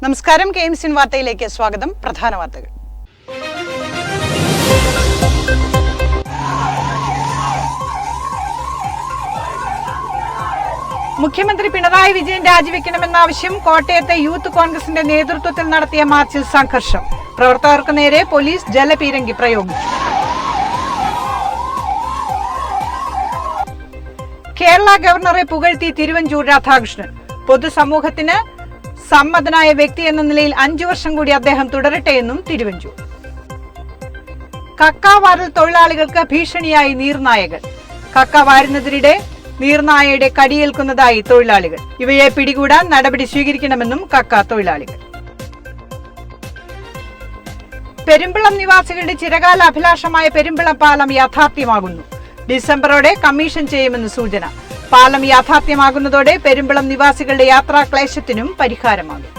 നമസ്കാരം. KMCN വാർത്തയിലേക്ക് സ്വാഗതം. പ്രധാന വാർത്തകൾ. മുഖ്യമന്ത്രി പിണറായി വിജയൻ രാജിവെക്കണമെന്ന ആവശ്യം കോട്ടയത്തെ യൂത്ത് കോൺഗ്രസിന്റെ നേതൃത്വത്തിൽ നടത്തിയ മാർച്ചിൽ സംഘർഷം. പ്രവർത്തകർക്ക് നേരെ പോലീസ് ജലപീരങ്കി പ്രയോഗിച്ചു. കേരള ഗവർണറെ പുകഴ്ത്തി തിരുവഞ്ചൂർ രാധാകൃഷ്ണൻ. പൊതുസമൂഹത്തിന് സമ്മതനായ വ്യക്തി എന്ന നിലയിൽ 5 വർഷം കൂടി അദ്ദേഹം തുടരട്ടെയെന്നും തിരുവഞ്ചൂർ. കക്ക വാരൽ തൊഴിലാളികൾക്ക് ഭീഷണിയായി നീർനായകൾ. കക്ക വാരുന്നതിനിടെ നീർനായയുടെ കടിയേൽക്കുന്നതായി തൊഴിലാളികൾ. ഇവയെ പിടികൂടാൻ നടപടി സ്വീകരിക്കണമെന്നും കക്ക തൊഴിലാളികൾ. പെരുമ്പളം നിവാസികളുടെ ചിരകാല അഭിലാഷമായ പെരുമ്പളം പാലം യാഥാർത്ഥ്യമാകുന്നു. ഡിസംബറോടെ കമ്മീഷൻ ചെയ്യുമെന്ന് സൂചന. പാലം യാഥാർത്ഥ്യമാകുന്നതോടെ പെരുമ്പളം നിവാസികളുടെ യാത്രാക്ലേശത്തിനും പരിഹാരമാകും.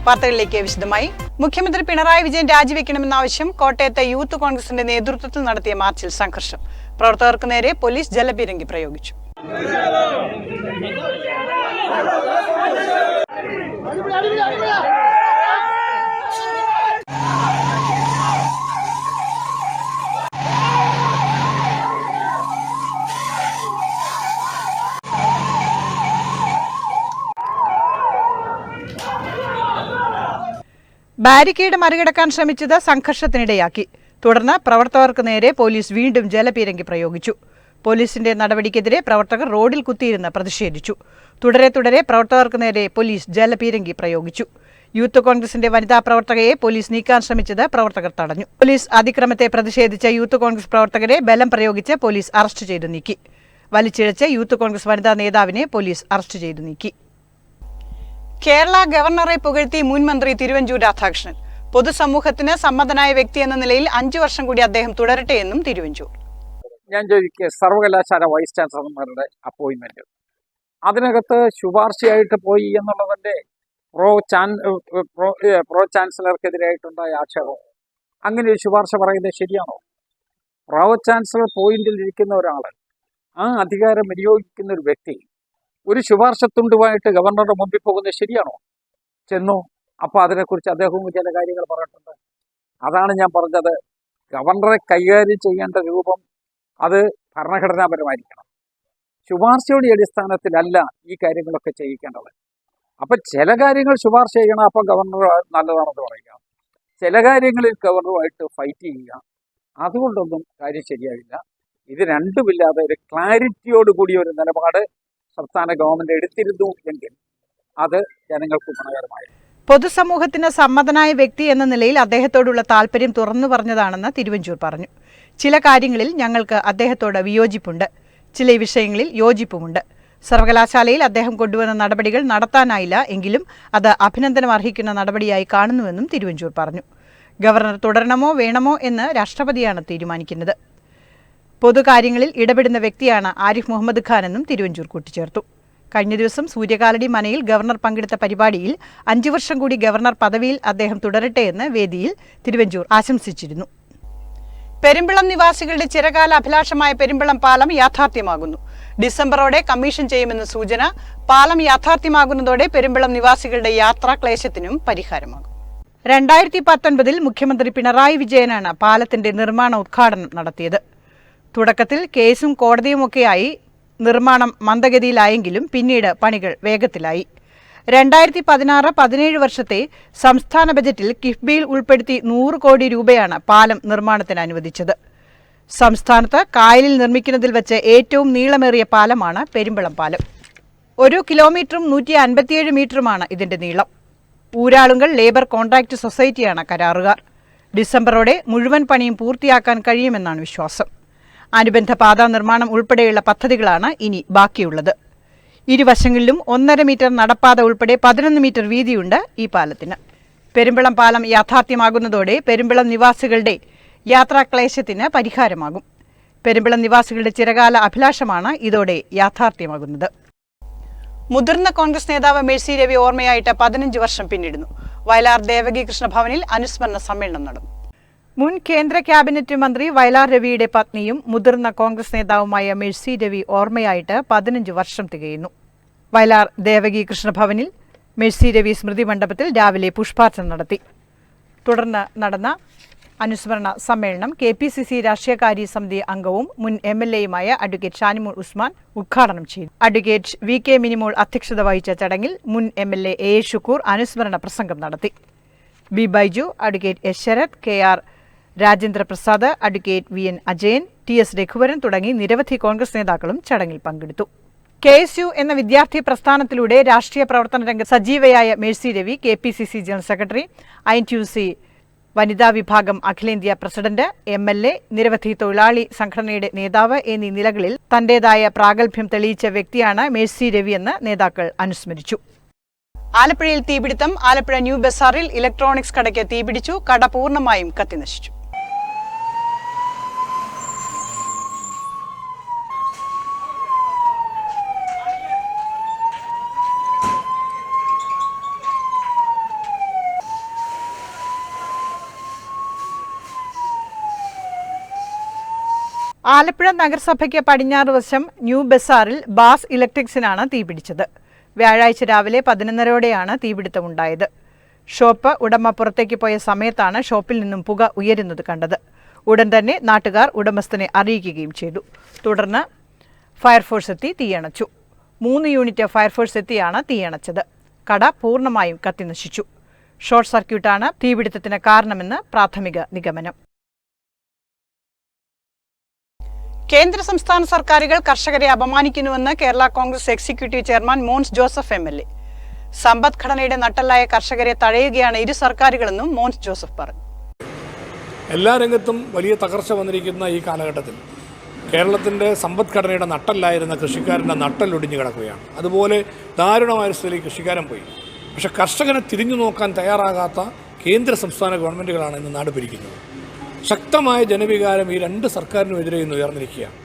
വാർത്തകളിലേക്ക് വിശദമായി. മുഖ്യമന്ത്രി പിണറായി വിജയൻ രാജിവെക്കണമെന്ന ആവശ്യം കോട്ടയത്തെ യൂത്ത് കോൺഗ്രസിന്റെ നേതൃത്വത്തിൽ നടത്തിയ മാർച്ചിൽ സംഘർഷം. പ്രവർത്തകർക്ക് നേരെ പോലീസ് ജലപീരങ്കി പ്രയോഗിച്ചു. ബാരിക്കേഡ് മറികടക്കാൻ ശ്രമിച്ചത് സംഘർഷത്തിനിടയാക്കി. തുടർന്ന് പ്രവർത്തകർക്ക് നേരെ പോലീസ് വീണ്ടും ജലപീരങ്കി പ്രയോഗിച്ചു. പോലീസിന്റെ നടപടിക്കെതിരെ പ്രവർത്തകർ റോഡിൽ കുത്തിയിരുന്ന് പ്രതിഷേധിച്ചു. തുടരെ പ്രവർത്തകർക്ക് നേരെ പോലീസ് ജലപീരങ്കി പ്രയോഗിച്ചു. യൂത്ത് കോൺഗ്രസിന്റെ വനിതാ പ്രവർത്തകയെ പോലീസ് നീക്കാൻ ശ്രമിച്ചത് പ്രവർത്തകർ തടഞ്ഞു. പോലീസ് അതിക്രമത്തെ പ്രതിഷേധിച്ച യൂത്ത് കോൺഗ്രസ് പ്രവർത്തകരെ ബലം പ്രയോഗിച്ച് പോലീസ് അറസ്റ്റ് ചെയ്തു നീക്കി. വലിച്ചിഴച്ച് യൂത്ത് കോൺഗ്രസ് വനിതാ നേതാവിനെ പോലീസ് അറസ്റ്റ് ചെയ്തു നീക്കി. കേരള ഗവർണറെ പുകഴ്ത്തി മുൻ മന്ത്രി തിരുവഞ്ചൂർ രാധാകൃഷ്ണൻ. പൊതുസമൂഹത്തിന് സമ്മതനായ വ്യക്തി എന്ന നിലയിൽ 5 വർഷം കൂടി അദ്ദേഹം തുടരട്ടെയെന്നും തിരുവഞ്ചൂർ. ഞാൻ ചോദിക്കുക, സർവകലാശാല വൈസ് ചാൻസലർമാരുടെ അപ്പോയിന്റ്മെന്റ് അതിനകത്ത് ശുപാർശയായിട്ട് പോയി എന്നുള്ളതിന്റെ പ്രോ ചാൻസലർക്കെതിരായിട്ടുണ്ടായ ആക്ഷേപം. അങ്ങനെ ഒരു ശുപാർശ പറയുന്നത് ശരിയാണോ? പ്രോ ചാൻസലർ പോയിന്റിൽ ഇരിക്കുന്ന ഒരാൾ, ആ അധികാരം വിനിയോഗിക്കുന്ന ഒരു വ്യക്തി ഒരു ശുപാർശ തുണ്ടുമായിട്ട് ഗവർണറുടെ മുമ്പിൽ പോകുന്നത് ശരിയാണോ? ചെന്നു. അപ്പോൾ അതിനെക്കുറിച്ച് അദ്ദേഹവും ചില കാര്യങ്ങൾ പറഞ്ഞിട്ടുണ്ട്. അതാണ് ഞാൻ പറഞ്ഞത്, ഗവർണറെ കൈകാര്യം ചെയ്യേണ്ട രൂപം അത് ഭരണഘടനാപരമായിരിക്കണം. ശുപാർശയുടെ അടിസ്ഥാനത്തിലല്ല ഈ കാര്യങ്ങളൊക്കെ ചെയ്യിക്കേണ്ടത്. അപ്പം ചില കാര്യങ്ങൾ ശുപാർശ ചെയ്യണം, അപ്പം ഗവർണർ നല്ലതാണെന്ന് പറയുക. ചില കാര്യങ്ങളിൽ ഗവർണറുമായിട്ട് ഫൈറ്റ് ചെയ്യുക, അതുകൊണ്ടൊന്നും കാര്യം ശരിയാവില്ല. ഇത് രണ്ടുമില്ലാതെ ഒരു ക്ലാരിറ്റിയോടുകൂടിയ ഒരു നിലപാട് സംസ്ഥാന ഗവൺമെന്റ് എടുത്തിരുന്നു എങ്കിൽ അത് ജനങ്ങൾക്ക് ഗുണകരമായി. പൊതുസമൂഹത്തിന് സമ്മതനായ വ്യക്തി എന്ന നിലയിൽ അദ്ദേഹത്തോടുള്ള താല്പര്യം തുറന്നു പറഞ്ഞതാണെന്ന് തിരുവഞ്ചൂർ പറഞ്ഞു. ചില കാര്യങ്ങളിൽ ഞങ്ങൾക്ക് അദ്ദേഹത്തോട് വിയോജിപ്പുണ്ട്, ചില വിഷയങ്ങളിൽ യോജിപ്പുമുണ്ട്. സർവകലാശാലയിൽ അദ്ദേഹം കൊണ്ടുവന്ന നടപടികൾ നടത്താനായില്ല എങ്കിലും അത് അഭിനന്ദനം അർഹിക്കുന്ന നടപടിയായി കാണുന്നുവെന്നും തിരുവഞ്ചൂർ പറഞ്ഞു. ഗവർണർ തുടരണമോ വേണമോ എന്ന് രാഷ്ട്രപതിയാണ് തീരുമാനിക്കുന്നത്. പൊതുകാര്യങ്ങളിൽ ഇടപെടുന്ന വ്യക്തിയാണ് ആരിഫ് മുഹമ്മദ് ഖാൻ എന്നും തിരുവഞ്ചൂർ കൂട്ടിച്ചേർത്തു. കഴിഞ്ഞ ദിവസം സൂര്യകാലടി മനയിൽ ഗവർണർ പങ്കെടുത്ത പരിപാടിയിൽ 5 വർഷം കൂടി ഗവർണർ പദവിയിൽ അദ്ദേഹം തുടരട്ടെ എന്ന് വേദിയിൽ തിരുവഞ്ചൂർ ആശംസിച്ചിരുന്നു. പെരുമ്പളം നിവാസികളുടെ ചിരകാല അഭിലാഷമായ പെരുമ്പളം പാലം യാഥാർത്ഥ്യമാകുന്നു. ഡിസംബറോടെ കമ്മീഷൻ ചെയ്യുമെന്ന് സൂചന. പാലം യാഥാർത്ഥ്യമാകുന്നതോടെ പെരുമ്പളം നിവാസികളുടെ യാത്രാക്ലേശത്തിനും പരിഹാരമാകും. 2019 മുഖ്യമന്ത്രി പിണറായി വിജയനാണ് പാലത്തിന്റെ നിർമ്മാണ ഉദ്ഘാടനം നടത്തിയത്. തുടക്കത്തിൽ കേസും കോടതിയുമൊക്കെയായി നിർമ്മാണം മന്ദഗതിയിലായെങ്കിലും പിന്നീട് പണികൾ വേഗത്തിലായി. 2016-17 വർഷത്തെ സംസ്ഥാന ബജറ്റിൽ കിഫ്ബിയിൽ ഉൾപ്പെടുത്തി 100 കോടി രൂപയാണ് പാലം നിർമ്മാണത്തിന് അനുവദിച്ചത്. സംസ്ഥാനത്ത് കായലിൽ നിർമ്മിക്കുന്നതിൽ വെച്ച് ഏറ്റവും നീളമേറിയ പാലമാണ് പെരുമ്പളം പാലം. 1 കിലോമീറ്ററും 157 മീറ്ററുമാണ് ഇതിന്റെ നീളം. ഊരാളുങ്കൽ ലേബർ കോൺട്രാക്ട് സൊസൈറ്റിയാണ് കരാറുകാർ. ഡിസംബറോടെ മുഴുവൻ പണിയും പൂർത്തിയാക്കാൻ കഴിയുമെന്നാണ് വിശ്വാസം. അനുബന്ധ പാതാ നിർമ്മാണം ഉൾപ്പെടെയുള്ള പദ്ധതികളാണ് ഇനി ബാക്കിയുള്ളത്. ഇരുവശങ്ങളിലും 1.5 മീറ്റർ നടപ്പാത ഉൾപ്പെടെ 11 മീറ്റർ വീതിയുണ്ട് ഈ പാലത്തിന്. പെരുമ്പളം പാലം യാഥാർത്ഥ്യമാകുന്നതോടെ പെരുമ്പളം നിവാസികളുടെ യാത്രാക്ലേശത്തിന് പരിഹാരമാകും. പെരുമ്പളം നിവാസികളുടെ ചിരകാല അഭിലാഷമാണ് ഇതോടെ യാഥാർത്ഥ്യമാകുന്നത്. മുതിർന്ന കോൺഗ്രസ് നേതാവ് മേഴ്സി രവി ഓർമ്മയായിട്ട് 15 വർഷം പിന്നിടുന്നു. വയലാർ ദേവകി കൃഷ്ണ ഭവനിൽ അനുസ്മരണ സമ്മേളനം നടന്നു. മുൻ കേന്ദ്ര ക്യാബിനറ്റ് മന്ത്രി വയലാർ രവിയുടെ പത്നിയും മുതിർന്ന കോൺഗ്രസ് നേതാവുമായ മേഴ്സി രവി ഓർമ്മയായിട്ട് 15 വർഷം തികയുന്നു. വയലാർ ദേവകി കൃഷ്ണ ഭവനിൽ മേഴ്സി രവി സ്മൃതി മണ്ഡപത്തിൽ രാവിലെ പുഷ്പാർച്ചന നടത്തി. തുടർന്ന് നടന്ന അനുസ്മരണ സമ്മേളനം KPCC രാഷ്ട്രീയകാര്യ സമിതി അംഗവും മുൻ MLAയുമായ അഡ്വക്കേറ്റ് ഷാനിമോൾ ഉസ്മാൻ ഉദ്ഘാടനം ചെയ്തു. അഡ്വക്കേറ്റ് VK മിനിമോൾ അധ്യക്ഷത വഹിച്ച ചടങ്ങിൽ മുൻ MLA A. ഷുക്കൂർ അനുസ്മരണ പ്രസംഗം നടത്തി. B. Baiju, advocate S. Sarath, KR Rajendra Prasad, advocate VN Ajayan, TS Raghuvaran തുടങ്ങി നിരവധി കോൺഗ്രസ് നേതാക്കളും ചടങ്ങിൽ പങ്കെടുത്തു. KSU എന്ന വിദ്യാർത്ഥി പ്രസ്ഥാനത്തിലൂടെ രാഷ്ട്രീയ പ്രവർത്തന രംഗത്ത് സജീവയായ Mercy Ravi KPCC general secretary, INTUC വനിതാ വിഭാഗം അഖിലേന്ത്യാ പ്രസിഡന്റ്, MLA, നിരവധി തൊഴിലാളി സംഘടനയുടെ നേതാവ് എന്നീ നിലകളിൽ തന്റേതായ പ്രാഗൽഭ്യം തെളിയിച്ച വ്യക്തിയാണ് മേഴ്സി രവിയെന്ന് നേതാക്കൾ അനുസ്മരിച്ചു. ആലപ്പുഴയിൽ തീപിടുത്തം. ആലപ്പുഴ ന്യൂ ബസാറിൽ ഇലക്ട്രോണിക്സ് കടയ്ക്ക് തീപിടിച്ചു. കട പൂർണ്ണമായും കത്തിനശിച്ചു. ആലപ്പുഴ നഗരസഭയ്ക്ക് പടിഞ്ഞാറ് വശം ന്യൂ ബസാറിൽ ബാസ് ഇലക്ട്രിക്സിനാണ് തീപിടിച്ചത്. വ്യാഴാഴ്ച രാവിലെ 11:30ഓടെയാണ് തീപിടുത്തമുണ്ടായത്. ഷോപ്പ് ഉടമ പുറത്തേക്ക് പോയ സമയത്താണ് ഷോപ്പിൽ നിന്നും പുക ഉയരുന്നത് കണ്ടത്. ഉടൻ തന്നെ നാട്ടുകാർ ഉടമസ്ഥനെ അറിയിക്കുകയും ചെയ്തു. തുടർന്ന് ഫയർഫോഴ്സ് എത്തി തീയണച്ചു. 3 യൂണിറ്റ് ഫയർഫോഴ്സ് എത്തിയാണ് തീയണച്ചത്. കട പൂർണ്ണമായും കത്തിനശിച്ചു. ഷോർട്ട് സർക്യൂട്ടാണ് തീപിടുത്തത്തിന് കാരണമെന്ന് പ്രാഥമിക നിഗമനം. കേന്ദ്ര സംസ്ഥാന സർക്കാരുകൾ കർഷകരെ അപമാനിക്കുന്നുവെന്ന് Kerala Congress executive chairman Mons Joseph MLA. സമ്പദ്ഘടനയുടെ നട്ടെല്ലായ കർഷകരെ തഴയുകയാണ് ഇരു സർക്കാരുകളെന്നും മോൻസ് ജോസഫ് പറഞ്ഞു. എല്ലാ രംഗത്തും വലിയ തകർച്ച വന്നിരിക്കുന്ന ഈ കാലഘട്ടത്തിൽ കേരളത്തിൻ്റെ സമ്പദ്ഘടനയുടെ നട്ടല്ലായിരുന്ന കൃഷിക്കാരൻ്റെ നട്ടലൊടിഞ്ഞു കിടക്കുകയാണ്. അതുപോലെ ദാരുണമായ സ്ഥിതിയിൽ കൃഷിക്കാരൻ പോയി. പക്ഷേ കർഷകനെ തിരിഞ്ഞു നോക്കാൻ തയ്യാറാകാത്ത കേന്ദ്ര സംസ്ഥാന ഗവൺമെൻറ്റുകളാണ് ഇന്ന് നാട് ഭരിക്കുന്നത്. ശക്തമായ ജനവികാരം ഈ രണ്ട് സർക്കാരിനുമെതിരെ ഇന്ന് ഉയർന്നിരിക്കുകയാണ്.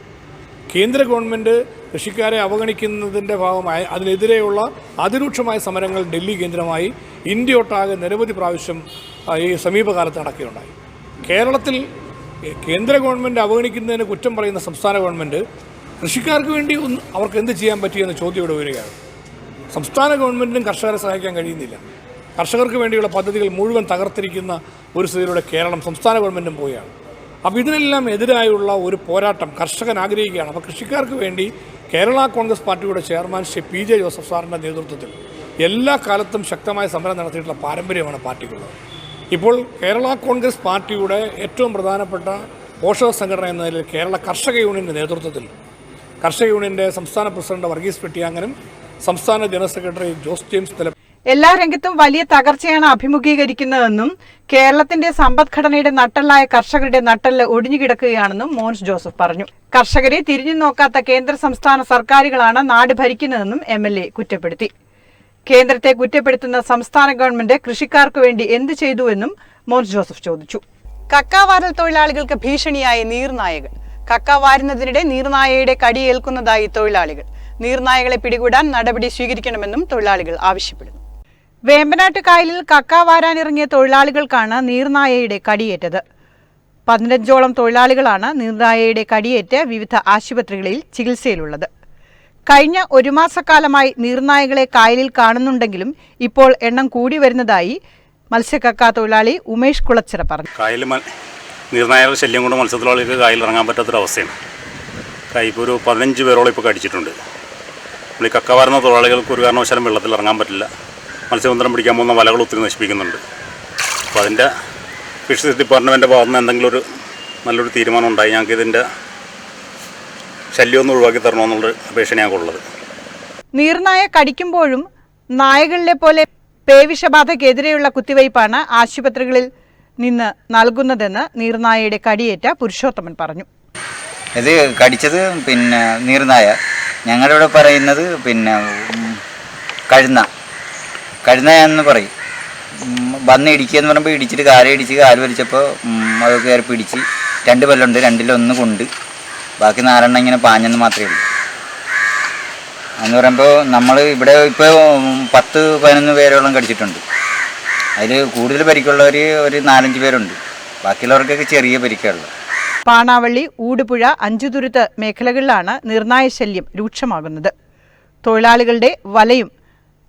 കേന്ദ്ര ഗവൺമെൻറ് കൃഷിക്കാരെ അവഗണിക്കുന്നതിൻ്റെ ഭാഗമായി അതിനെതിരെയുള്ള അതിരൂക്ഷമായ സമരങ്ങൾ ഡൽഹി കേന്ദ്രമായി ഇന്ത്യയൊട്ടാകെ നിരവധി പ്രാവശ്യം ഈ സമീപകാലത്ത് നടക്കുകയുണ്ടായി. കേരളത്തിൽ കേന്ദ്ര ഗവൺമെൻറ് അവഗണിക്കുന്നതിന് കുറ്റം പറയുന്ന സംസ്ഥാന ഗവൺമെൻറ് കൃഷിക്കാർക്ക് വേണ്ടി അവർക്ക് എന്ത് ചെയ്യാൻ പറ്റിയെന്ന് ചോദ്യം ഇവിടെ വരികയാണ്. സംസ്ഥാന ഗവൺമെൻറ്റിനും കർഷകരെ സഹായിക്കാൻ കഴിയുന്നില്ല. കർഷകർക്ക് വേണ്ടിയുള്ള പദ്ധതികൾ മുഴുവൻ തകർത്തിരിക്കുന്ന ഒരു സ്ഥിതിയിലൂടെ കേരളം സംസ്ഥാന ഗവൺമെൻറ്റും പോവുകയാണ്. അപ്പോൾ ഇതിനെല്ലാം എതിരായുള്ള ഒരു പോരാട്ടം കർഷകൻ ആഗ്രഹിക്കുകയാണ്. അപ്പോൾ കൃഷിക്കാർക്ക് വേണ്ടി കേരള കോൺഗ്രസ് പാർട്ടിയുടെ ചെയർമാൻ ശ്രീ PJ ജോസഫ് സാറിൻ്റെ നേതൃത്വത്തിൽ എല്ലാ കാലത്തും ശക്തമായ സമരം നടത്തിയിട്ടുള്ള പാരമ്പര്യമാണ് പാർട്ടിക്കുള്ളത്. ഇപ്പോൾ കേരള കോൺഗ്രസ് പാർട്ടിയുടെ ഏറ്റവും പ്രധാനപ്പെട്ട പോഷക സംഘടന എന്ന നിലയിൽ കേരള കർഷക യൂണിയൻ്റെ നേതൃത്വത്തിൽ കർഷക യൂണിയൻ്റെ സംസ്ഥാന പ്രസിഡന്റ് വർഗീസ് വെട്ടിയാങ്ങനും സംസ്ഥാന ജനറൽ സെക്രട്ടറി ജോസ് ജെയിംസ് തല എല്ലാ രംഗത്തും വലിയ തകർച്ചയാണ് അഭിമുഖീകരിക്കുന്നതെന്നും കേരളത്തിന്റെ സമ്പദ്ഘടനയുടെ നട്ടെല്ലായ കർഷകരുടെ നട്ടെല്ല് ഒടിഞ്ഞുകിടക്കുകയാണെന്നും മോൻസ് ജോസഫ് പറഞ്ഞു. കർഷകരെ തിരിഞ്ഞു നോക്കാത്ത കേന്ദ്ര സംസ്ഥാന സർക്കാരുകളാണ് നാട് ഭരിക്കുന്നതെന്നും MLA കുറ്റപ്പെടുത്തി. കേന്ദ്രത്തെ കുറ്റപ്പെടുത്തുന്ന സംസ്ഥാന ഗവൺമെന്റ് കൃഷിക്കാർക്ക് വേണ്ടി എന്ത് ചെയ്തുവെന്നും മോൻസ് ജോസഫ് ചോദിച്ചു. കക്കാവാരൽ തൊഴിലാളികൾക്ക് ഭീഷണിയായി നീർനായകൾ. കക്ക വാരുന്നതിനിടെ നീർനായയുടെ കടിയേൽക്കുന്നതായി തൊഴിലാളികൾ. നീർനായകളെ പിടികൂടാൻ നടപടി സ്വീകരിക്കണമെന്നും തൊഴിലാളികൾ ആവശ്യപ്പെടുന്നു. വേമ്പനാട്ട് കായലിൽ കക്ക വാരാനിറങ്ങിയ തൊഴിലാളികൾക്കാണ് നീർനായയുടെ കടിയേറ്റത്. 15ഓളം തൊഴിലാളികളാണ് നീർനായയുടെ കടിയേറ്റ് വിവിധ ആശുപത്രികളിൽ ചികിത്സയിലുള്ളത്. കഴിഞ്ഞ 1 മാസക്കാലമായി നീർനായകളെ കായലിൽ കാണുന്നുണ്ടെങ്കിലും ഇപ്പോൾ എണ്ണം കൂടി വരുന്നതായി മത്സ്യക്കക്ക തൊഴിലാളി ഉമേഷ് കുളച്ചിറ പറഞ്ഞു. കായലിൽ നീർനായകളുടെ ശല്യം കൊണ്ട് മത്സ്യത്തൊഴിലാളികൾക്ക് കായലിൽ ഇറങ്ങാൻ പറ്റാത്തൊരവസ്ഥയാണ്. ഇപ്പോൾ ഒരു 15 പേരോളം ഇപ്പോൾ കടിച്ചിട്ടുണ്ട്. നമ്മൾ ഈ കക്ക വാരുന്ന തൊഴിലാളികൾക്ക് ഒരു കാരണവശാലും വെള്ളത്തിൽ ഇറങ്ങാൻ പറ്റില്ല. മത്സ്യബന്ധനം പിടിക്കാൻ പോകുന്ന വലകൾ ഒത്തിരി നശിപ്പിക്കുന്നുണ്ട്. അപ്പോൾ അതിൻ്റെ ഫിഷറീസ് ഡിപ്പാർട്ട്മെൻറ്റിൻ്റെ ഭാഗത്ത് നിന്ന് എന്തെങ്കിലും ഒരു നല്ലൊരു തീരുമാനം ഉണ്ടായി ഞങ്ങൾക്ക് ഇതിൻ്റെ ശല്യം ഒന്ന് ഒഴിവാക്കി തരണമെന്നുള്ള അപേക്ഷ ഞങ്ങൾക്കുള്ളത്. നീർനായ കടിക്കുമ്പോഴും നായകളിലെ പോലെ പേവിഷബാധക്കെതിരെയുള്ള കുത്തിവയ്പ്പാണ് ആശുപത്രികളിൽ നിന്ന് നൽകുന്നതെന്ന് നീർനായയുടെ കടിയേറ്റ പുരുഷോത്തമൻ പറഞ്ഞു. ഇത് കടിച്ചത് നീർനായ, ഞങ്ങളിവിടെ പറയുന്നത് കഴുന്ന എന്ന് പറയും. വന്ന് ഇടിക്കുക എന്ന് പറയുമ്പോൾ ഇടിച്ചിട്ട് കാല് വലിച്ചപ്പോൾ അത് കയറി പിടിച്ച് 2 പല്ലുണ്ട്, 2-1 കൊണ്ട് ബാക്കി 4 ഇങ്ങനെ പാഞ്ഞെന്ന് മാത്രമേ ഉള്ളൂ. എന്ന് പറയുമ്പോൾ നമ്മൾ ഇവിടെ ഇപ്പോൾ 10-11 പേരോളം കടിച്ചിട്ടുണ്ട്. അതിൽ കൂടുതൽ പരിക്കുള്ളവർ ഒരു 4-5 പേരുണ്ട്. ബാക്കിയുള്ളവർക്കൊക്കെ ചെറിയ പരിക്കുള്ളൂ. പാണാവള്ളി, ഊടുപുഴ, അഞ്ചുതുരുത്ത് മേഖലകളിലാണ് നീർനായ ശല്യം രൂക്ഷമാകുന്നത്. തൊഴിലാളികളുടെ വലയും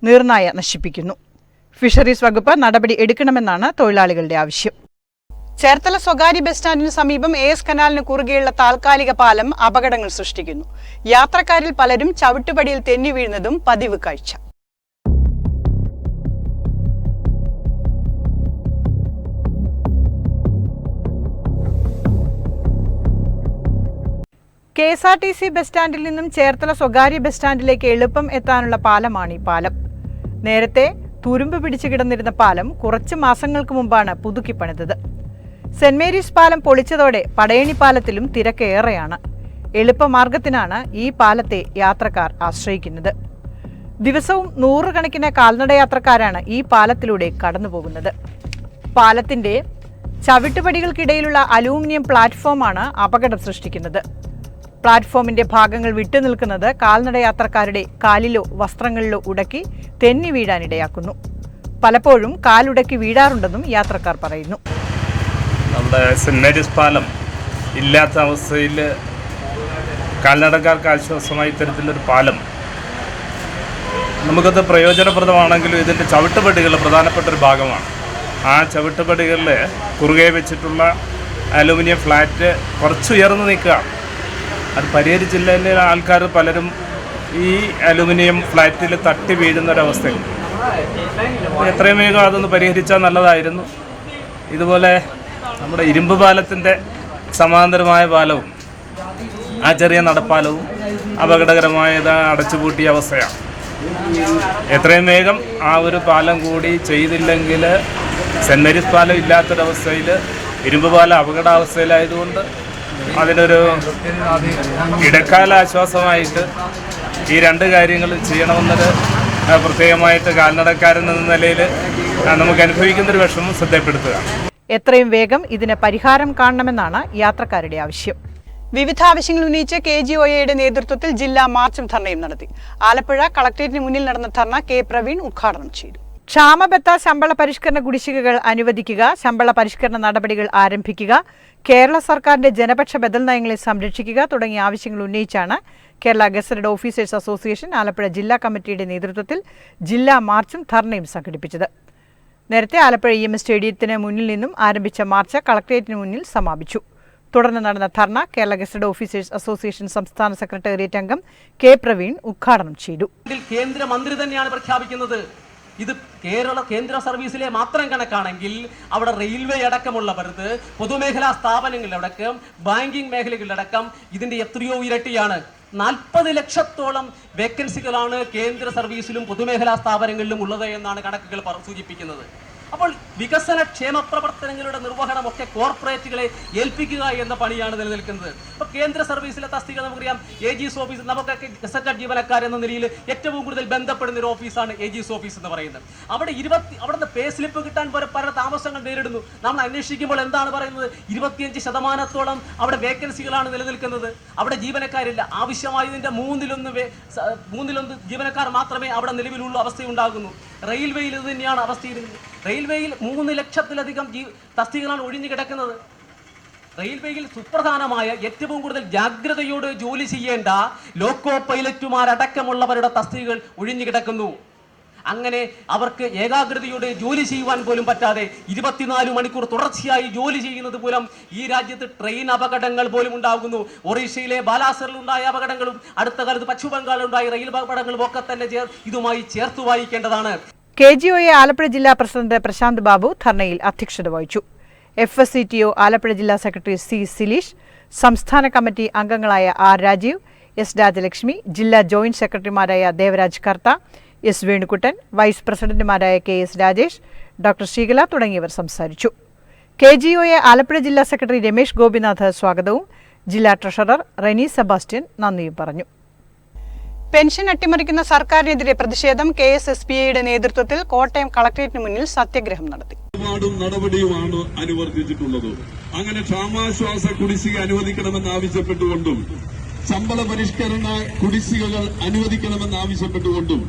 നീർനായ നശിപ്പിക്കുന്നു. ഫിഷറീസ് വകുപ്പ് നടപടി എടുക്കണമെന്നാണ് തൊഴിലാളികളുടെ ആവശ്യം. ചേർത്തല സ്വകാര്യ ബസ് സ്റ്റാൻഡിന് സമീപം AS കനാലിന് കുറുകെയുള്ള താൽക്കാലിക പാലം അപകടങ്ങൾ സൃഷ്ടിക്കുന്നു. യാത്രക്കാരിൽ പലരും ചവിട്ടുപടിയിൽ തെന്നി വീഴുന്നതും പതിവ് കാഴ്ച. KSRTC ബസ് സ്റ്റാൻഡിൽ നിന്നും ചേർത്തല സ്വകാര്യ ബസ് സ്റ്റാൻഡിലേക്ക് എളുപ്പം എത്താനുള്ള പാലമാണ് ഈ പാലം. നേരത്തെ തുരുമ്പ് പിടിച്ചു കിടന്നിരുന്ന പാലം കുറച്ച് മാസങ്ങൾക്ക് മുമ്പാണ് പുതുക്കി പണിതത്. സെന്റ് മേരീസ് പാലം പൊളിച്ചതോടെ പടയണി പാലത്തിലും തിരക്കേറെയാണ്. എളുപ്പമാർഗത്തിനാണ് ഈ പാലത്തെ യാത്രക്കാർ ആശ്രയിക്കുന്നത്. ദിവസവും നൂറുകണക്കിന് കാൽനടയാത്രക്കാരാണ് ഈ പാലത്തിലൂടെ കടന്നുപോകുന്നത്. പാലത്തിന്റെ ചവിട്ടുപടികൾക്കിടയിലുള്ള അലൂമിനിയം പ്ലാറ്റ്ഫോമാണ് അപകടം സൃഷ്ടിക്കുന്നത്. പ്ലാറ്റ്ഫോമിന്റെ ഭാഗങ്ങൾ വിട്ടുനിൽക്കുന്നത് കാൽനടയാത്രക്കാരുടെ കാലിലോ വസ്ത്രങ്ങളിലോ ഉടക്കി തെന്നി വീഴാനിടയാക്കുന്നു. പലപ്പോഴും കാലുടക്കി വീഴാറുണ്ടെന്നും യാത്രക്കാർ പറയുന്നു. നമ്മുടെ സെന്റ് മേരീസ് പാലം ഇല്ലാത്ത അവസ്ഥയിൽ കാൽനടക്കാർക്ക് ആശ്വാസമായി ഇത്തരത്തിലൊരു പാലം നമുക്കത് പ്രയോജനപ്രദമാണെങ്കിലും ഇതിൻ്റെ ചവിട്ടുപടികൾ പ്രധാനപ്പെട്ട ഒരു ഭാഗമാണ്. ആ ചവിട്ടുപടികളിൽ കുറുകെ വെച്ചിട്ടുള്ള അലൂമിനിയം ഫ്ലാറ്റ് കുറച്ച് ഉയർന്നു നിൽക്കുക. അത് പരിഹരിച്ചില്ല ആൾക്കാർ പലരും ഈ അലൂമിനിയം ഫ്ലാറ്റിൽ തട്ടി വീഴുന്നൊരവസ്ഥയുണ്ട്. എത്രയും വേഗം അതൊന്ന് പരിഹരിച്ചാൽ നല്ലതായിരുന്നു. ഇതുപോലെ നമ്മുടെ ഇരുമ്പ് പാലത്തിൻ്റെ സമാന്തരമായ പാലവും ആ ചെറിയ നടപ്പാലവും അപകടകരമായത് അടച്ചുപൂട്ടിയ അവസ്ഥയാണ്. എത്രയും വേഗം ആ ഒരു പാലം കൂടി ചെയ്തില്ലെങ്കിൽ സെന്റ് മേരീസ് പാലം ഇല്ലാത്തൊരവസ്ഥയിൽ ഇരുമ്പ് പാലം അപകടാവസ്ഥയിലായതുകൊണ്ട് അതിനൊരു ഇടക്കാല ആശ്വാസമായിട്ട് ഈ രണ്ട് കാര്യങ്ങൾ ചെയ്യണമെന്നത് പ്രത്യേകമായിട്ട് കാൽനടക്കാരെന്ന നിലയിൽ നമുക്ക് അനുഭവിക്കുന്നൊരു വിഷമം ശ്രദ്ധപ്പെടുത്തുക. എത്രയും വേഗം ഇതിന് പരിഹാരം കാണണമെന്നാണ് യാത്രക്കാരുടെ ആവശ്യം. വിവിധ ആവശ്യങ്ങൾ ഉന്നയിച്ച് KGOAയുടെ നേതൃത്വത്തിൽ ജില്ലാ മാർച്ചും ധർണയും നടത്തി. ആലപ്പുഴ കളക്ടറേറ്റിന് മുന്നിൽ നടന്ന ധർണ K. പ്രവീൺ ഉദ്ഘാടനം ചെയ്തു. ക്ഷാമബത്ത ശമ്പള പരിഷ്കരണ കുടിശ്ശികകൾ അനുവദിക്കുക, ശമ്പള പരിഷ്കരണ നടപടികൾ ആരംഭിക്കുക, കേരള സർക്കാരിന്റെ ജനപക്ഷ ബദൽ നയങ്ങളെ സംരക്ഷിക്കുക തുടങ്ങിയ ആവശ്യങ്ങൾ ഉന്നയിച്ചാണ് Kerala gazetted officers association Alappuzha ജില്ലാ കമ്മിറ്റിയുടെ നേതൃത്വത്തിൽ ജില്ലാ മാർച്ചും ധർണയും സംഘടിപ്പിച്ചത്. നേരത്തെ ആലപ്പുഴ EMS സ്റ്റേഡിയത്തിന് മുന്നിൽ നിന്നും ആരംഭിച്ച മാർച്ച് കളക്ടറേറ്റിന് മുന്നിൽ സമാപിച്ചു. തുടർന്ന് നടന്ന ധർണ കേരള ഗസറ്റഡ് ഓഫീസേഴ്സ് അസോസിയേഷൻ സംസ്ഥാന സെക്രട്ടേറിയറ്റ് അംഗം K. പ്രവീൺ ഉദ്ഘാടനം ചെയ്തു. കേന്ദ്രമന്ത്രി തന്നെയാണ് പ്രഖ്യാപിക്കുന്നത്. ഇത് കേന്ദ്ര സർവീസിലെ മാത്രം കണക്കാണെങ്കിൽ അവിടെ റെയിൽവേ അടക്കമുള്ളവർക്ക് പൊതുമേഖലാ സ്ഥാപനങ്ങളിലടക്കം ബാങ്കിംഗ് മേഖലകളിലടക്കം ഇതിന്റെ എത്രയോ ഇരട്ടിയാണ്. 40 ലക്ഷത്തോളം വേക്കൻസികളാണ് കേന്ദ്ര സർവീസിലും പൊതുമേഖലാ സ്ഥാപനങ്ങളിലും ഉള്ളത് എന്നാണ് കണക്കുകൾ സൂചിപ്പിക്കുന്നത്. അപ്പോൾ വികസന ക്ഷേമ പ്രവർത്തനങ്ങളുടെ നിർവഹണമൊക്കെ കോർപ്പറേറ്റുകളെ ഏൽപ്പിക്കുക എന്ന പണിയാണ് നിലനിൽക്കുന്നത്. ഇപ്പോൾ കേന്ദ്ര സർവീസിലെ തസ്തിക നമുക്കറിയാം, AG's ഓഫീസ്. നമുക്കൊക്കെ ഗസറ്റഡ് ജീവനക്കാർ എന്ന നിലയിൽ ഏറ്റവും കൂടുതൽ ബന്ധപ്പെടുന്ന ഒരു ഓഫീസാണ് AG's ഓഫീസ് എന്ന് പറയുന്നത്. അവിടുന്ന് പേ സ്ലിപ്പ് കിട്ടാൻ പല താമസങ്ങൾ നേരിടുന്നു. നമ്മൾ അന്വേഷിക്കുമ്പോൾ എന്താണ് പറയുന്നത്? 25% അവിടെ വേക്കൻസികളാണ് നിലനിൽക്കുന്നത്. അവിടെ ജീവനക്കാരില്ല. ആവശ്യമായതിൻ്റെ മൂന്നിലൊന്ന് ജീവനക്കാർ മാത്രമേ അവിടെ നിലവിലുള്ള അവസ്ഥയുണ്ടാകുന്നു. റെയിൽവേയിൽ ഇത് തന്നെയാണ് അവസ്ഥയിരുന്നത്. റെയിൽവേയിൽ 3 ലക്ഷത്തിലധികം തസ്തികകളാണ് ഒഴിഞ്ഞു കിടക്കുന്നത്. റെയിൽവേയിൽ സുപ്രധാനമായ ഏറ്റവും കൂടുതൽ ജാഗ്രതയോട് ജോലി ചെയ്യേണ്ട ലോക്കോ പൈലറ്റുമാരടക്കമുള്ളവരുടെ തസ്തികകൾ ഒഴിഞ്ഞു കിടക്കുന്നു. അങ്ങനെ അവർക്ക് ഏകാഗ്രതയോടെ ജോലി ചെയ്യുവാൻ പോലും പറ്റാതെ 24 മണിക്കൂർ തുടർച്ചയായി ജോലി ചെയ്യുന്നത് മൂലം ഈ രാജ്യത്ത് ട്രെയിൻ അപകടങ്ങൾ പോലും ഉണ്ടാകുന്നു. ഒറീസയിലെ ബാലാസറിലുണ്ടായ അപകടങ്ങളും അടുത്ത കാലത്ത് പശ്ചിമ ബംഗാളിലുണ്ടായ റെയിൽ അപകടങ്ങളും ഒക്കെ തന്നെ ഇതുമായി ചേർത്ത് വായിക്കേണ്ടതാണ്. KGOA ആലപ്പുഴ ജില്ലാ പ്രസിഡന്റ് പ്രശാന്ത് ബാബു ധർണയിൽ അധ്യക്ഷത വഹിച്ചു. FSCTO ആലപ്പുഴ ജില്ലാ സെക്രട്ടറി C. സിലീഷ്, സംസ്ഥാന കമ്മിറ്റി അംഗങ്ങളായ R. രാജീവ്, S. രാജലക്ഷ്മി, ജില്ലാ ജോയിന്റ് സെക്രട്ടറിമാരായ ദേവരാജ് കർത്ത, S. വേണുകുട്ടൻ, വൈസ് പ്രസിഡന്റുമാരായ KS. രാജേഷ്, ഡോക്ടർ ശ്രീകല തുടങ്ങിയവർ സംസാരിച്ചു. KGOA ആലപ്പുഴ ജില്ലാ സെക്രട്ടറി രമേശ് ഗോപിനാഥ് സ്വാഗതവും ജില്ലാ ട്രഷറർ റെനി സെബാസ്റ്റ്യൻ നന്ദിയും പറഞ്ഞു. പെൻഷൻ അട്ടിമറിക്കുന്ന സർക്കാരിനെതിരെ പ്രതിഷേധം KSSPAയുടെ നേതൃത്വത്തിൽ കോട്ടയം കളക്ടറേറ്റിന് മുന്നിൽ സത്യഗ്രഹം നടത്തി. നടപടിയുമാണ് അനുവർത്തിച്ചിട്ടുള്ളത്. അങ്ങനെ ക്ഷാമാശ്വാസ കുടിശ്ശിക അനുവദിക്കണമെന്നാവശ്യപ്പെട്ടുകൊണ്ടും ശമ്പള പരിഷ്കരണ കുടിശ്ശികകൾ അനുവദിക്കണമെന്നാവശ്യപ്പെട്ടുകൊണ്ടും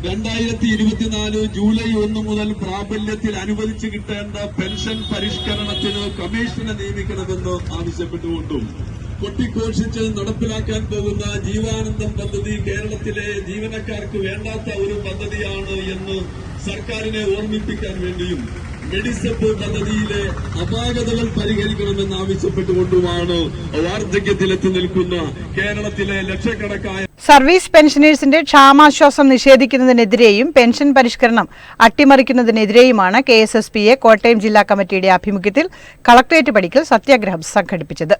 2024 ജൂലൈ 1 മുതൽ പ്രാബല്യത്തിൽ അനുവദിച്ചു കിട്ടേണ്ട പെൻഷൻ പരിഷ്കരണത്തിന് കമ്മീഷനെ നിയമിക്കണമെന്ന് ആവശ്യപ്പെട്ടുകൊണ്ടും കൊട്ടിഘോഷിച്ച് നടപ്പിലാക്കാൻ പോകുന്ന ജീവാനന്ദം പദ്ധതി കേരളത്തിലെ ജീവനക്കാർക്ക് വേണ്ടാത്ത ഒരു പദ്ധതിയാണ് എന്ന് സർക്കാരിനെ ഓർമ്മിപ്പിക്കാൻ വേണ്ടിയും മെഡിസെപ്പ് പദ്ധതിയിലെ അപാകതകൾ പരിഹരിക്കണമെന്ന് ആവശ്യപ്പെട്ടുകൊണ്ടുമാണ് വാർദ്ധക്യത്തിലെത്തി നിൽക്കുന്ന കേരളത്തിലെ ലക്ഷക്കണക്കായ സർവീസ് പെൻഷനേഴ്സിന്റെ ക്ഷാമാശ്വാസം നിഷേധിക്കുന്നതിനെതിരെയും പെൻഷൻ പരിഷ്കരണം അട്ടിമറിക്കുന്നതിനെതിരെയുമാണ് KSSPA കോട്ടയം ജില്ലാ കമ്മിറ്റിയുടെ ആഭിമുഖ്യത്തിൽ കളക്ടറേറ്റ് പടിക്കൽ സത്യാഗ്രഹം സംഘടിപ്പിച്ചത്.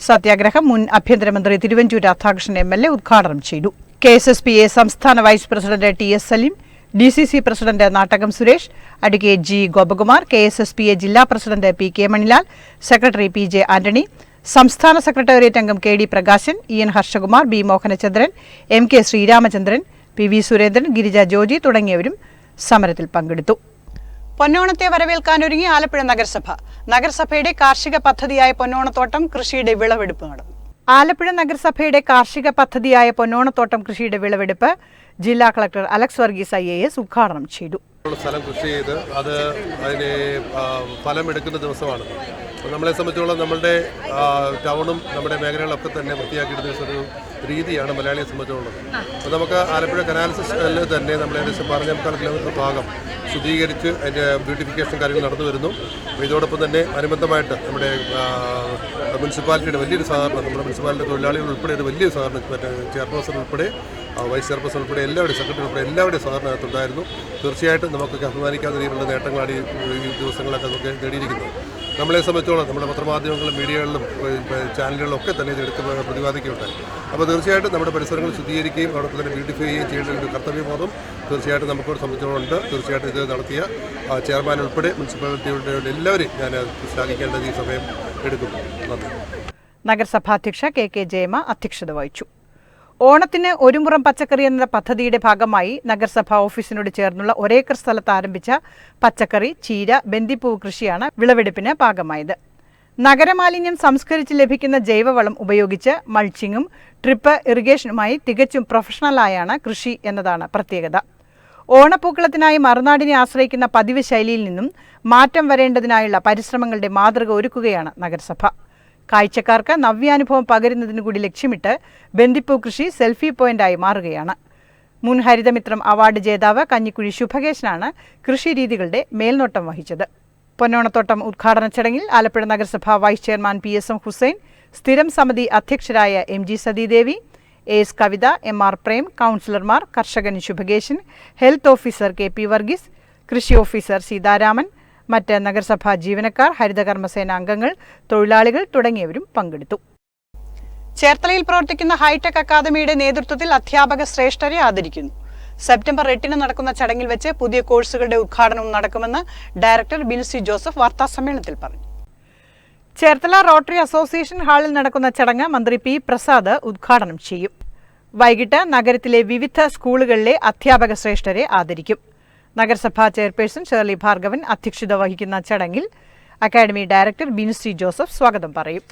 സത്യാഗ്രഹം മുൻ ആഭ്യന്തരമന്ത്രി തിരുവഞ്ചൂർ രാധാകൃഷ്ണൻ MLA ഉദ്ഘാടനം ചെയ്തു. KSSPA സംസ്ഥാന vice president TS Saleem, DCC president Nattakam Suresh, advocate G Gopakumar, KSSPA ജില്ലാ president PK Manilal, secretary PJ Antony, സംസ്ഥാന സെക്രട്ടേറിയറ്റ് അംഗം KD Prakashan, EN Harshakumar, B Mohanachandran, MK Sri Ramachandran, PV Surendran, Girija Joji തുടങ്ങിയവരും സമരത്തിൽ പങ്കെടുത്തു. പൊന്നോണത്തെ വരവേൽക്കാനൊരുങ്ങി ആലപ്പുഴ നഗരസഭ. നഗരസഭയുടെ കാർഷിക പദ്ധതിയായ പൊന്നോണത്തോട്ടം കൃഷിയുടെ വിളവെടുപ്പ് നടന്നു. ആലപ്പുഴ നഗരസഭയുടെ കാർഷിക പദ്ധതിയായ പൊന്നോണത്തോട്ടം കൃഷിയുടെ വിളവെടുപ്പ് ജില്ലാ കളക്ടർ അലക്സ് വർഗീസ് IAS ഉദ്ഘാടനം ചെയ്തു. സ്ഥലം കൃഷി ചെയ്ത് അതിന് ഫലമെടുക്കുന്ന ദിവസമാണ്. നമ്മളെ സംബന്ധിച്ചോളം നമ്മളുടെ ടൗണും നമ്മുടെ മേഖലകളൊക്കെ തന്നെ വൃത്തിയാക്കിയിടുന്ന ഒരു രീതിയാണ് മലയാളിയെ സംബന്ധിച്ചുള്ളത്. അപ്പോൾ നമുക്ക് ആലപ്പുഴ കനാൽ സിസ്റ്റമിൽ തന്നെ നമ്മൾ ഏകദേശം 15 കിലോമീറ്റർ ഭാഗം ശുചീകരിച്ച് അതിൻ്റെ ബ്യൂട്ടിഫിക്കേഷൻ കാര്യങ്ങൾ നടന്നു വരുന്നു. അപ്പോൾ ഇതോടൊപ്പം തന്നെ അനുബന്ധമായിട്ട് നമ്മുടെ മുനിസിപ്പാലിറ്റിയുടെ വലിയൊരു സഹകരണം, നമ്മുടെ മുനിസിപ്പാലിറ്റി തൊഴിലാളികൾ ഉൾപ്പെടെ ഒരു വലിയൊരു സഹകരണം, മറ്റേ ചെയർപേഴ്സൺ ഉൾപ്പെടെ വൈസ് ചെയർപേഴ്സൺ ഉൾപ്പെടെ എല്ലാവരുടെയും സെക്രട്ടറി ഉൾപ്പെടെ എല്ലാവരുടെയും സഹകരണം അതിനകത്തുണ്ടായിരുന്നു. തീർച്ചയായിട്ടും നമുക്കൊക്കെ അഭിമാനിക്കാവുന്ന രീതിയിലുള്ള നേട്ടങ്ങളാണ് ഈ ദിവസങ്ങളൊക്കെ നമുക്ക് നേടിയിരിക്കുന്നത്. നമ്മളെ സംബന്ധിച്ചോളം നമ്മുടെ പത്രമാധ്യമങ്ങളിലും മീഡിയകളിലും ചാനലുകളിലും ഒക്കെ തന്നെ ഇതെടുത്ത് പ്രതിപാദിക്കുകയുണ്ടായി. അപ്പോൾ തീർച്ചയായിട്ടും നമ്മുടെ പരിസരങ്ങൾ ശുദ്ധീകരിക്കുകയും അവിടെ തന്നെ ബ്യൂട്ടിഫൈ ചെയ്യുകയും ചെയ്യേണ്ട ഒരു കർത്തവ്യബോധം തീർച്ചയായിട്ടും നമുക്കോട് സംബന്ധിച്ചോളുണ്ട്. തീർച്ചയായിട്ടും ഇത് നടത്തിയ ചെയർമാൻ ഉൾപ്പെടെ മുനിസിപ്പാലിറ്റിയുടെ എല്ലാവരെയും ഞാൻ ശ്ലാഘിക്കേണ്ടത് ഈ സമയം എടുക്കുന്നു. നന്ദി. നഗരസഭാധ്യക്ഷ KK ജയമ അധ്യക്ഷത വഹിച്ചു. ഓണത്തിന് ഒരു മുറം പച്ചക്കറി എന്ന പദ്ധതിയുടെ ഭാഗമായി നഗരസഭാ ഓഫീസിനോട് ചേർന്നുള്ള ഒരേക്കർ സ്ഥലത്ത് ആരംഭിച്ച പച്ചക്കറി, ചീര, ബന്ദിപ്പൂവ് കൃഷിയാണ് വിളവെടുപ്പിന് പാകമായത്. നഗരമാലിന്യം സംസ്കരിച്ച് ലഭിക്കുന്ന ജൈവവളം ഉപയോഗിച്ച് മൾച്ചിങ്ങും ട്രിപ്പ് ഇറിഗേഷനുമായി തികച്ചും പ്രൊഫഷണലായാണ് കൃഷി എന്നതാണ് പ്രത്യേകത. ഓണപ്പൂക്കളത്തിനായി മറുനാടിനെ ആശ്രയിക്കുന്ന പതിവ് ശൈലിയിൽ നിന്നും മാറ്റം വരേണ്ടതിനായുള്ള പരിശ്രമങ്ങളുടെ മാതൃക ഒരുക്കുകയാണ് നഗരസഭ. കാഴ്ചക്കാർക്ക് നവ്യാനുഭവം പകരുന്നതിനു കൂടി ലക്ഷ്യമിട്ട് ബന്ദിപ്പൂ കൃഷി സെൽഫി പോയിന്റായി മാറുകയാണ്. മുൻ ഹരിതമിത്രം അവാർഡ് ജേതാവ് കഞ്ഞിക്കുഴി ശുഭകേശനാണ് കൃഷിരീതികളുടെ മേൽനോട്ടം വഹിച്ചത്. പൊന്നോണത്തോട്ടം ഉദ്ഘാടന ചടങ്ങിൽ ആലപ്പുഴ നഗരസഭ വൈസ് ചെയർമാൻ PSM ഹുസൈൻ, സ്ഥിരം സമിതി അധ്യക്ഷരായ MG സതീദേവി, AS കവിത, MR പ്രേം, കൗൺസിലർമാർ, കർഷകൻ Shubhakesan, health officer KP Varghese, കൃഷി ഓഫീസർ സീതാരാമൻ, മറ്റ് നഗരസഭാ ജീവനക്കാർ, ഹരിതകർമ്മസേന അംഗങ്ങൾ, തൊഴിലാളികൾ തുടങ്ങിയവരും പങ്കെടുത്തു. ചേർത്തലയിൽ പ്രവർത്തിക്കുന്ന ഹൈടെക് അക്കാദമിയുടെ നേതൃത്വത്തിൽ അധ്യാപക ശ്രേഷ്ഠരെ ആദരിക്കുന്നു. സെപ്റ്റംബർ 8 നടക്കുന്ന ചടങ്ങിൽ വെച്ച് പുതിയ കോഴ്സുകളുടെ ഉദ്ഘാടനവും നടക്കുമെന്ന് ഡയറക്ടർ ബിൻസി ജോസഫ് വാർത്താസമ്മേളനത്തിൽ പറഞ്ഞു. ചേർത്തല റോട്ടറി അസോസിയേഷൻ ഹാളിൽ നടക്കുന്ന ചടങ്ങ് മന്ത്രി P പ്രസാദ് ഉദ്ഘാടനം ചെയ്യും. വൈകിട്ട് നഗരത്തിലെ വിവിധ സ്കൂളുകളിലെ അധ്യാപക ശ്രേഷ്ഠരെ ആദരിക്കും. നഗരസഭാ ചെയർപേഴ്സൺ ഷേർലി ഭാർഗവൻ അധ്യക്ഷത വഹിക്കുന്ന ചടങ്ങിൽ അക്കാദമി ഡയറക്ടർ ബിൻസി ജോസഫ് സ്വാഗതം പറയും.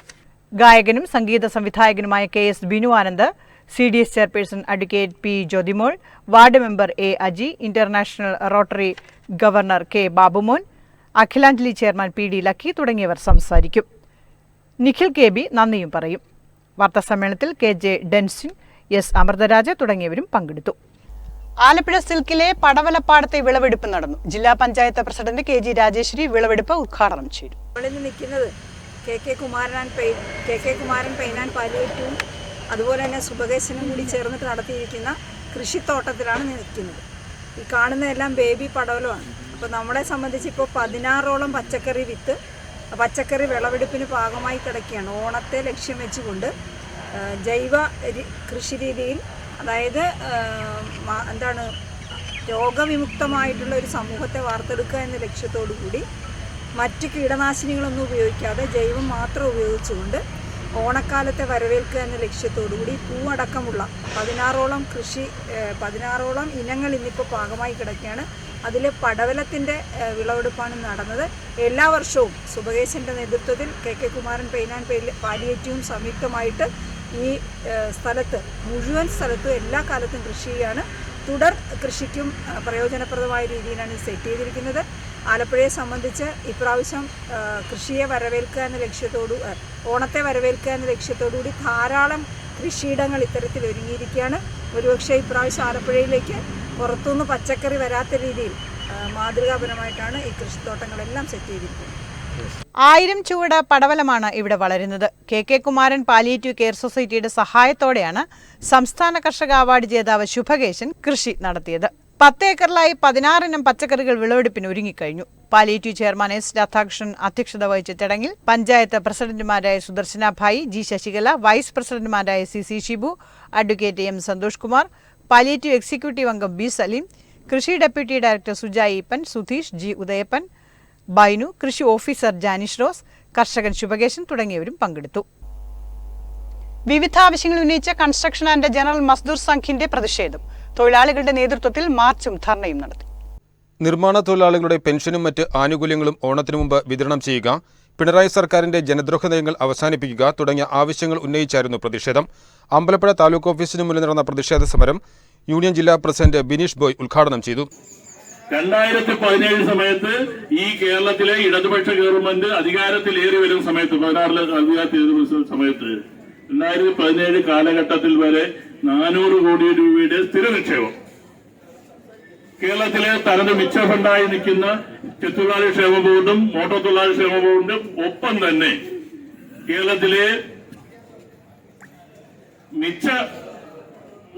ഗായകനും സംഗീത സംവിധായകനുമായ KS Binu Anand, CDS chairperson advocate P Jyothimol, ward member A Aji, international rotary governor K Babumon, Akhilanjali chairman PD lucky തുടങ്ങിയവർ സംസാരിക്കും. നിഖിൽ KB നന്ദിയും പറയും. വാർത്താസമ്മേളനത്തിൽ KJ ഡെൻസിൻ, S അമൃതരാജ തുടങ്ങിയവരും പങ്കെടുത്തു. ആലപ്പുഴ സിൽക്കിലെ പടവലപ്പാടത്തെ വിളവെടുപ്പ് നടന്നു. ജില്ലാ പഞ്ചായത്ത് പ്രസിഡന്റ് KG രാജേശ്വരി വിളവെടുപ്പ് ഉദ്ഘാടനം ചെയ്തു. നിൽക്കുന്നത് KK കുമാരൻ പെയിൻ ആൻഡ് പാലിയേറ്റീവും അതുപോലെ തന്നെ സുബകേശനും കൂടി ചേർന്നിട്ട് നടത്തിയിരിക്കുന്ന കൃഷിത്തോട്ടത്തിലാണ് നിൽക്കുന്നത്. ഈ കാണുന്നതെല്ലാം ബേബി പടവലമാണ്. അപ്പോൾ നമ്മളെ സംബന്ധിച്ച് ഇപ്പോൾ 16ഓളം പച്ചക്കറി വിളവെടുപ്പിന് ഭാഗമായി കിടക്കുകയാണ്. ഓണത്തെ ലക്ഷ്യം വെച്ചുകൊണ്ട് ജൈവ കൃഷി രീതിയിൽ, അതായത് രോഗവിമുക്തമായിട്ടുള്ള ഒരു സമൂഹത്തെ വാർത്തെടുക്കുക എന്ന ലക്ഷ്യത്തോടു കൂടി മറ്റ് കീടനാശിനികളൊന്നും ഉപയോഗിക്കാതെ ജൈവം മാത്രം ഉപയോഗിച്ചുകൊണ്ട് ഓണക്കാലത്തെ വരവേൽക്കുക എന്ന ലക്ഷ്യത്തോടു കൂടി പൂവടക്കമുള്ള 16ഓളം ഇനങ്ങൾ ഇന്നിപ്പോൾ ഭാഗമായി കിടക്കുകയാണ്. അതിൽ പടവലത്തിൻ്റെ വിളവെടുപ്പാണ് നടന്നത്. എല്ലാ വർഷവും സുബകേശൻ്റെ നേതൃത്വത്തിൽ KK കുമാരൻ പെയിൻ ആൻഡ് പാലിയേറ്റീവും സംയുക്തമായിട്ട് ഈ മുഴുവൻ സ്ഥലത്തും എല്ലാ കാലത്തും കൃഷി ചെയ്യാണ്. തുടർ കൃഷിക്കും പ്രയോജനപ്രദമായ രീതിയിലാണ് സെറ്റ് ചെയ്തിരിക്കുന്നത്. ആലപ്പുഴയെ സംബന്ധിച്ച് ഇപ്രാവശ്യം കൃഷിയെ വരവേൽക്കുക എന്ന ഓണത്തെ വരവേൽക്കുക എന്ന ലക്ഷ്യത്തോടുകൂടി ധാരാളം കൃഷിയിടങ്ങൾ ഇത്തരത്തിൽ ഒരുങ്ങിയിരിക്കുകയാണ്. ഒരുപക്ഷെ ഇപ്രാവശ്യം ആലപ്പുഴയിലേക്ക് പുറത്തുനിന്ന് പച്ചക്കറി വരാത്ത രീതിയിൽ മാതൃകാപരമായിട്ടാണ് ഈ കൃഷിത്തോട്ടങ്ങളെല്ലാം സെറ്റ് ചെയ്തിരിക്കുന്നത്. 1000 ചുവട് പടവലമാണ് ഇവിടെ വളരുന്നത്. കെ കുമാരൻ പാലിയേറ്റീവ് കെയർ സൊസൈറ്റിയുടെ സഹായത്തോടെയാണ് സംസ്ഥാന കർഷക അവാർഡ് ജേതാവ് ശുഭകേശൻ കൃഷി നടത്തിയത്. 10 ഏക്കറിലായി 16 ഇനം പച്ചക്കറികൾ വിളവെടുപ്പിന് ഒരുങ്ങിക്കഴിഞ്ഞു. പാലിയേറ്റീവ് ചെയർമാൻ എസ് രാധാകൃഷ്ണൻ അധ്യക്ഷത വഹിച്ച ചടങ്ങിൽ പഞ്ചായത്ത് പ്രസിഡന്റുമാരായ സുദർശന ഭായി, ജി ശശികല, വൈസ് പ്രസിഡന്റുമാരായ C Shibu, advocate M Santhosh Kumar, palliative executive അംഗം ബി സലീം, കൃഷി deputy director Sujai Eappen, Sudheesh, G Udayappan, Bainu, കൃഷി ഓഫീസർ ജാനിഷ് റോസ്, കർഷകൻ ശുഭകേശൻ തുടങ്ങിയവരും പങ്കെടുത്തു. വിവിധ ആവശ്യങ്ങൾ ഉന്നയിച്ച കൺസ്ട്രക്ഷൻ ആൻഡ് ജനറൽ മസ്ദൂർ സംഘിന്റെ പ്രതിഷേധം. തൊഴിലാളികളുടെ നേതൃത്വത്തിൽ മാർച്ചും ധർണയും നടത്തി. നിർമ്മാണ തൊഴിലാളികളുടെ പെൻഷനും മറ്റ് ആനുകൂല്യങ്ങളും ഓണത്തിനു മുമ്പ് വിതരണം ചെയ്യുക, പിണറായി സർക്കാരിന്റെ ജനദ്രോഹ നയങ്ങൾ അവസാനിപ്പിക്കുക തുടങ്ങിയ ആവശ്യങ്ങൾ ഉന്നയിച്ചായിരുന്നു പ്രതിഷേധം. അമ്പലപ്പുഴ താലൂക്ക് ഓഫീസിന് മുന്നിൽ നടന്ന പ്രതിഷേധ സമരം യൂണിയൻ ജില്ലാ പ്രസിഡന്റ് ബിനീഷ് ബോയ് ഉദ്ഘാടനം ചെയ്തു. 2017 സമയത്ത് ഈ കേരളത്തിലെ ഇടതുപക്ഷ ഗവൺമെന്റ് അധികാരത്തിലേറി വരുന്ന സമയത്ത് 16 അധികാരത്തിലേറി വരുന്ന സമയത്ത് 2017 കാലഘട്ടത്തിൽ വരെ 400 കോടി രൂപയുടെ സ്ഥിര നിക്ഷേപം കേരളത്തിലെ തനത് മിച്ച ഫണ്ടായി നിൽക്കുന്ന തൊഴിലാളി ക്ഷേമ ബോർഡും മോട്ടോർ തൊഴിലാളി ക്ഷേമ ബോർഡും ഒപ്പം തന്നെ കേരളത്തിലെ മിച്ച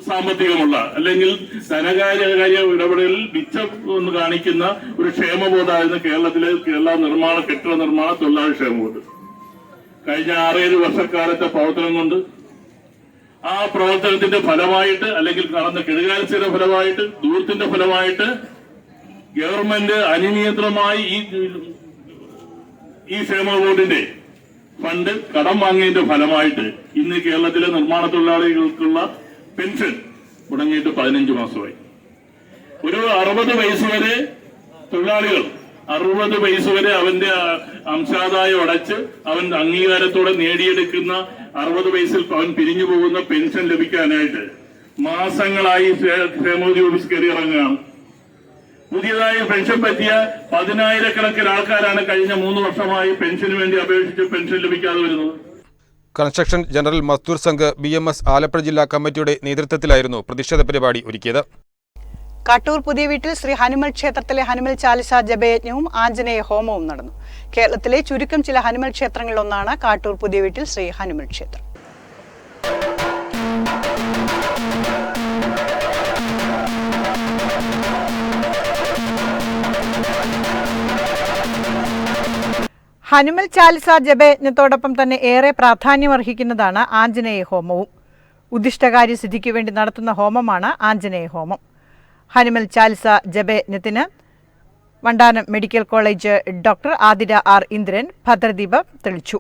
സാമ്പത്തികമുള്ള അല്ലെങ്കിൽ ധനകാര്യ ഇടപെടലിൽ മിച്ചം എന്ന് കാണിക്കുന്ന ഒരു ക്ഷേമ ബോർഡായിരുന്നു കേരള നിർമ്മാണ കെട്ടിട നിർമ്മാണ തൊഴിലാളി ക്ഷേമ ബോർഡ്. കഴിഞ്ഞ 6-7 വർഷക്കാലത്തെ പ്രവർത്തനം കൊണ്ട് ആ പ്രവർത്തനത്തിന്റെ ഫലമായിട്ട് അല്ലെങ്കിൽ നടന്ന കെടുകാര്യസ്ഥയുടെ ഫലമായിട്ട് ദൂരത്തിന്റെ ഫലമായിട്ട് ഗവൺമെന്റ് അനിയന്ത്രമായി ഈ ക്ഷേമ ബോർഡിന്റെ ഫണ്ട് കടം വാങ്ങിയതിന്റെ ഫലമായിട്ട് ഇന്ന് കേരളത്തിലെ നിർമ്മാണ തൊഴിലാളികൾക്കുള്ള പെൻഷൻ മുടങ്ങിയിട്ട് 15 മാസമായി. ഒരു 60 വയസ്സ് വരെ തൊഴിലാളികൾ 60 വയസ്സ് വരെ അവന്റെ അംശാദായം അടച്ച് അവൻ അംഗീകാരത്തോടെ നേടിയെടുക്കുന്ന 60 വയസ്സിൽ അവൻ പിരിഞ്ഞു പോകുന്ന പെൻഷൻ ലഭിക്കാനായിട്ട് മാസങ്ങളായി ക്ഷേമനിധി ഓഫീസ് കയറി ഇറങ്ങുകയാണ്. പുതിയതായി പെൻഷൻ പറ്റിയ 10,000-കണക്കിന് ആൾക്കാരാണ് കഴിഞ്ഞ 3 വർഷമായി പെൻഷന് വേണ്ടി അപേക്ഷിച്ച് പെൻഷൻ ലഭിക്കാതെ വരുന്നത്. കൺസ്ട്രക്ഷൻ ജനറൽ മസ്ദൂർ സംഘ് BMS ആലപ്പുഴ ജില്ലാ കമ്മിറ്റിയുടെ നേതൃത്വത്തിലായിരുന്നു പ്രതിഷേധ പരിപാടി ഒരുക്കിയത്. കാട്ടൂർ പുതിയ വീട്ടിൽ ശ്രീ ഹനുമൽ ക്ഷേത്രത്തിലെ ഹനുമൽ ചാലിസ ജപയജ്ഞവും ആഞ്ജനേയ ഹോമവും നടന്നു. കേരളത്തിലെ ചുരുക്കം ചില ഹനുമൽ ക്ഷേത്രങ്ങളിലൊന്നാണ് കാട്ടൂർ പുതിയ വീട്ടിൽ ശ്രീ ഹനുമൽ ക്ഷേത്രം. ഹനുമൽ ചാലിസ ജപയജ്ഞത്തോടൊപ്പം തന്നെ ഏറെ പ്രാധാന്യമർഹിക്കുന്നതാണ് ആഞ്ജനേയ ഹോമവും. ഉദ്ദിഷ്ടകാര്യ സിദ്ധിക്കു വേണ്ടി നടത്തുന്ന ഹോമമാണ് ആഞ്ജനേയ ഹോമം. ഹനുമൽ ചാലിസ ജപയജ്ഞത്തിന് Vandanam medical college doctor Athira R Indran ഭദ്രദീപം തെളിച്ചു.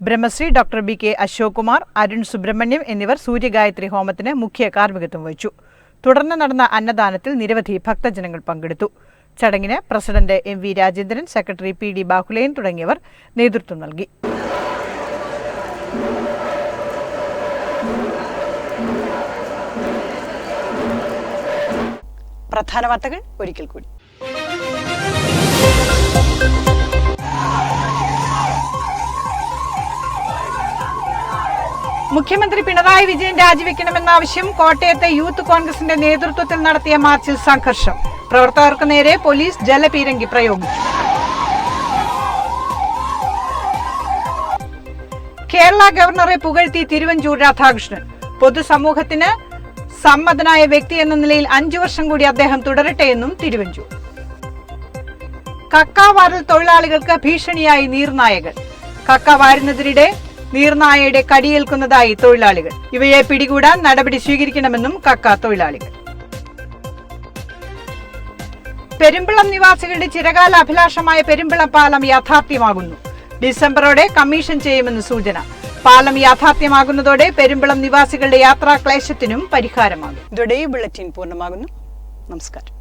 ബ്രഹ്മശ്രീ ഡോക്ടർ BK അശോക് കുമാർ, അരുൺ സുബ്രഹ്മണ്യം എന്നിവർ സൂര്യഗായത്രി ഹോമത്തിന് മുഖ്യ കാർമ്മികത്വം വഹിച്ചു. തുടർന്ന് നടന്ന അന്നദാനത്തിൽ നിരവധി ഭക്തജനങ്ങൾ പങ്കെടുത്തു. ചടങ്ങിന് president MV Rajendran, secretary PD Bahuleyan തുടങ്ങിയവർ നേതൃത്വം നൽകി. പ്രധാന വാർത്തകൾ ഒരിക്കൽ കൂടി. മുഖ്യമന്ത്രി പിണറായി വിജയൻ രാജിവെക്കണമെന്ന ആവശ്യം കോട്ടയത്തെ യൂത്ത് കോൺഗ്രസിന്റെ നേതൃത്വത്തിൽ നടത്തിയ മാർച്ചിൽ സംഘർഷം. പ്രവർത്തകർക്ക് നേരെ പോലീസ് ജലപീരങ്കി പ്രയോഗിച്ചു. കേരള ഗവർണറെ പുകഴ്ത്തി തിരുവഞ്ചൂർ രാധാകൃഷ്ണൻ. പൊതുസമൂഹത്തിന് സമ്മതനായ വ്യക്തി എന്ന നിലയിൽ 5 വർഷം കൂടി അദ്ദേഹം തുടരട്ടെയെന്നും തിരുവഞ്ചൂർ. കക്ക വാരൽ തൊഴിലാളികൾക്ക് ഭീഷണിയായി നീർനായകൾ. കക്ക വാരുന്നതിനിടെ നീർനായയുടെ കടിയേൽക്കുന്നതായി തൊഴിലാളികൾ. ഇവയെ പിടികൂടാൻ നടപടി സ്വീകരിക്കണമെന്നും കക്ക തൊഴിലാളികൾ. പെരുമ്പിളം നിവാസികളുടെ ചിരകാല അഭിലാഷമായ പെരുമ്പിളം പാലം യാഥാർത്ഥ്യമാകുന്നു. ഡിസംബറോടെ കമ്മീഷൻ ചെയ്യുമെന്ന് സൂചന. പാലം യാഥാർത്ഥ്യമാകുന്നതോടെ പെരുമ്പിളം നിവാസികളുടെ യാത്രാക്ലേശത്തിനും പരിഹാരമാകും. ഇതോടെ ഈ ബുള്ളറ്റിൻ പൂർണ്ണമാകുന്നു. നമസ്കാരം.